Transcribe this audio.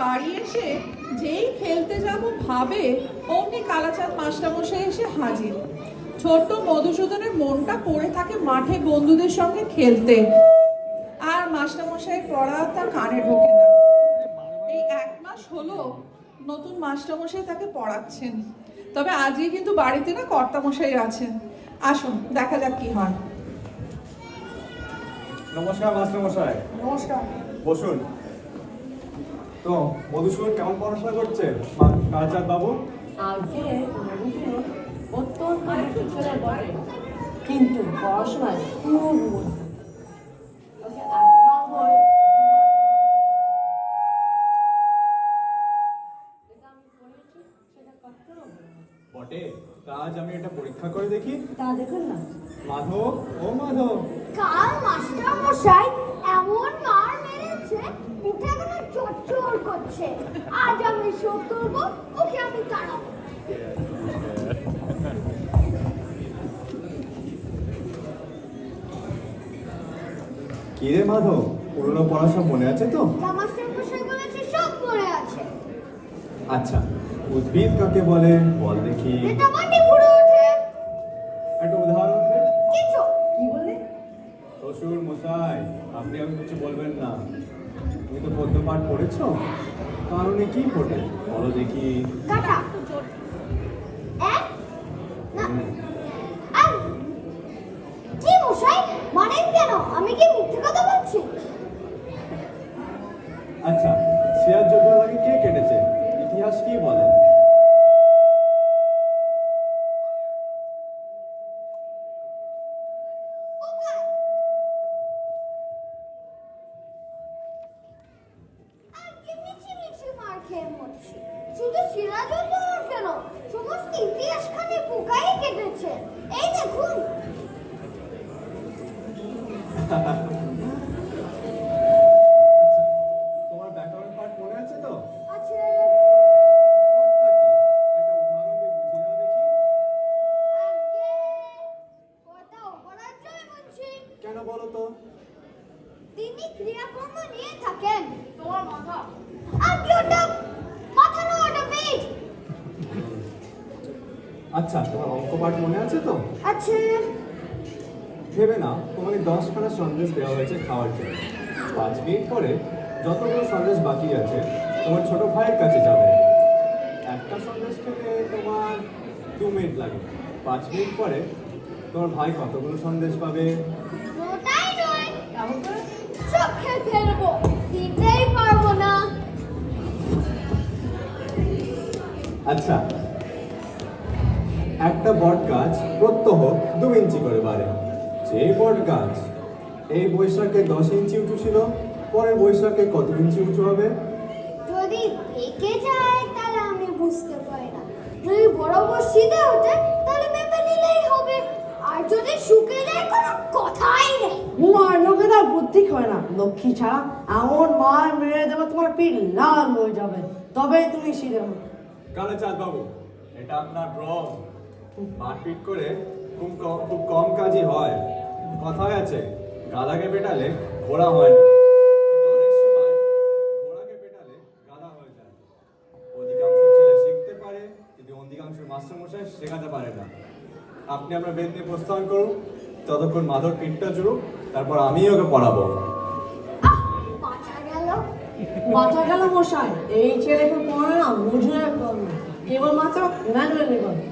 বাড়ি এসে যেই খেলতে যাব ভাবে অমনি কালাচাঁদ মাস্টারমশাই এসে হাজির। ছোট্ট মধুসূদনের মনটা পড়ে থাকে মাঠে বন্ধুদের সঙ্গে খেলতে, আর মাস্টারমশাই পড়া তার কানে ঢোকে না। এই 1 মাস হলো নতুন মাস্টারমশাই তাকে পড়াচ্ছেন, তবে আজকে কিন্তু বাড়িতে না কর্তামশাই আছেন। আসুন দেখা যাক কি হয়। নমস্কার মাস্টারমশাই। নমস্কার। বসুন। তো মধুসূদন কেমন পড়াশোনা করছে কালচাঁদ বাবু? আগে মধুসূদন অত্যন্ত একটু ছেলে বটে, কিন্তু পড়াশোনায় খুব মন। ওকে 8 নম্বর যেটা আমি পড়েছি সেটা করতে হবে বটে, তা আজ আমি এটা পরীক্ষা করে দেখি। তা দেখুন না। মাধব, ও মাধব, কাল মাস্টার মশাই এমন মার মেরেছে মুখে কোনো চচ্চড় করছে। আজ আমি শোধ করবো, ওকে আমি তাড়াবো। কি রে মাধব, পুরনো পড়াশোনা মনে আছে তো? যা মাস্টার মশাই বলেছে সব মনে আছে। আচ্ছা, উদ্ভিদ কাকে বলে বল দেখি। এটা মাটি ফুড়ে ওঠে। একটা উদাহরণ দে। কিছু কি বলে? শ্বশুর মশাই, আপনি আমি কিছু বলবেন না। তুমি তো পদ্য পাঠ পড়েছো, কারণে কি ফোটে বলো দেখি। কাটা এক না আর কি মশাই মানেন কেন? আমি কি মিথ্যে কথা বলছি? আচ্ছা, সিরাজ যুদ্ধটাকে কে কেটেছে ইতিহাস কি বলে? ওকাই আর কি মিছি মিছি মার খেয়ে মরছি। শুধু সিরাজউদ্দৌলা কেন, সমস্ত ইতিহাসখানি পোকাই কেটেছে। এই দেখুন। তোমার ব্যাকরণ পাঠ মনে আছে তো? আছে পঠটা কি? একটা উদাহরণ দিয়ে বুঝিয়ে দাও দেখি। আগে কথা অপরাজয় বলছি। কেন বলো তো? তিনি ক্রিয়াকর্ম নিয়ে থাকেন। তোমার মাথা আগে ওটা মাথা না, ওটা পেট। আচ্ছা, তোমার অঙ্ক পাঠ মনে আছে তো? আছে ভেবে না, তোমাকে 10খানা সন্দেশ দেওয়া হয়েছে খাওয়ার জন্য। 5 মিনিট পরে যতগুলো সন্দেশ বাকি আছে তোমার ছোট ভাইয়ের কাছে যাবে। একটা সন্দেশ খেতে তোমার 2 মিনিট লাগে। 5 মিনিট পরে তোমার ভাই কতগুলো সন্দেশ পাবে? ওটাই নয়, কেমন করে? সব খেয়ে ফেলবো, দিতেই পারবো না। আচ্ছা, একটা বট গাছ প্রত্যহ 2 ইঞ্চি করে বাড়ে। যে বট গাছ এই বৈশাখে 10 ইঞ্চি উঁচু ছিল, পরের বৈশাখে কত ইঞ্চি উঁচু হবে? যদি পেকে যায় তাহলে আমি বুঝতে পারি না। যদি বরাবর সিধে ওঠে তাহলে মেপে নিলেই হবে। আর যদি শুকিয়ে যায় কোনো কথাই নেই। মার লোকে তার বুদ্ধি হয় না। লক্ষ্মী ছাড়া এমন মার মেরে দেবে তোমার পিঠ লাল হয়ে যাবে, তবেই তুমি সিধে হবে। কালাচাঁদ বাবু, এটা আপনার ভ্রম। মারপিট করে খুব কম কাজই হয়। কথায় আছে, গাধাকে পেটালে ঘোড়া হয় না, কিন্তু অনেক সময় ঘোড়াকে পেটালে গাধা হয়ে যায়। অধিকাংশ ছেলে শিখতে পারে, কিন্তু অধিকাংশ মাস্টারমশাই শেখাতে পারে না। আপনি আপনার বেদ নিয়ে প্রস্থান করুন, ততক্ষণ মাধব পিঠটা জুড়ুক, তারপর আমি ওকে পড়াবো। বাঁচা গেল। বাঁচা গেল মশাই, এই ছেলেকে পড়ে না বুঝে করবে, কেবলমাত্র ম্যানুয়ালি করবে।